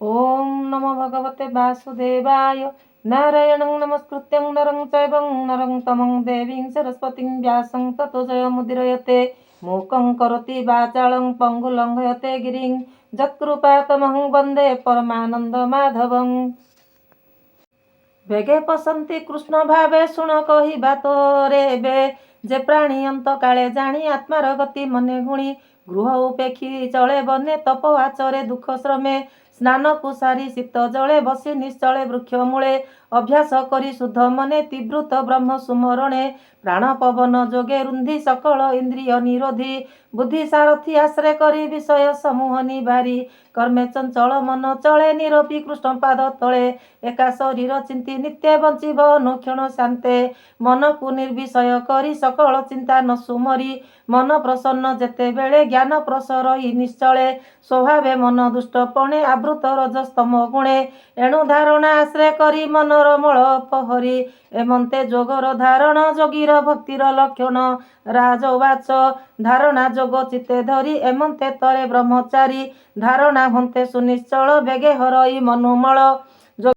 ओम नमो भगवते वासुदेवाय। नारायणं नमस्कृत्यं नरं चैवं नरोत्तमं देवीं सरस्वतीं व्यासं ततो जयमुदीरयते। मूकं करोति वाचालं पङ्गुं लङ्घयते गिरिं यत्कृपातमहं वन्दे परमानन्दमाधवम्। ବେଗେ ପଶନ୍ତି କୃଷ୍ଣ ଭାବେ ଶୁଣ କହିବା ତୋରେ ଏବେ ଯେ ପ୍ରାଣୀ ଅନ୍ତ କାଳେ ଜାଣି ଆତ୍ମାର ଗତି ମନେ ଗୁଣି ଗୃହ ଉପେକ୍ଷୀ ଚଳେ ବନେ ତପ ଆଚରେ ଦୁଃଖ ଶ୍ରମେ ସ୍ନାନକୁ ସାରି ଶୀତ ଜଳେ ବସି ନିଶ୍ଚଳେ ବୃକ୍ଷ ମୂଳେ ଅଭ୍ୟାସ କରି ଶୁଦ୍ଧ ମନେ ତୀବ୍ରୁତ ବ୍ରହ୍ମ ସୁମରଣେ ପ୍ରାଣ ପବନ ଯୋଗେ ରୁନ୍ଧି ସକଳ ଇନ୍ଦ୍ରିୟ ନିରୋଧୀ ବୁଦ୍ଧି ସାରଥି ଆଶ୍ରୟ କରି ବିଷୟ ସମୂହ ନିବାରି କର୍ମେ ଚଞ୍ଚଳ ମନ ଚଳେ ନିରୋପୀ କୃଷ୍ଣ ପାଦ ତଳେ ଏକା ଶରୀର ଚିନ୍ତି ନିତ୍ୟ ବଞ୍ଚିବ ଅନୁକ୍ଷଣ ଶାନ୍ତେ ମନକୁ ନିର୍ବିଷୟ କରି ସକଳ ଚିନ୍ତା ନ ସୁମରି ମନ ପ୍ରସନ୍ନ ଯେତେବେଳେ ଜ୍ଞାନ ପ୍ରସରଇ ନିଶ୍ଚଳେ ସ୍ୱଭାବେ ମନ ଦୁଷ୍ଟପଣେ ଆବୃତ ରଜସ୍ତମ ଗୁଣେ ଏଣୁ ଧାରଣା ଆଶ୍ରୟ କରି ମନର ମଳ ପହରି ଏମନ୍ତେ ଯୋଗର ଧାରଣ ଯୋଗୀର ଭକ୍ତିର ଲକ୍ଷଣ ରାଜବାଚ ଧାରଣା ଯୋଗ ଚିତେ ଧରି ଏମନ୍ତେ ତରେ ବ୍ରହ୍ମଚାରୀ ଧାରଣା ହନ୍ତେ ସୁନିଶ୍ଚଳ ବେଗେ ହରଇ ମନୁମଳ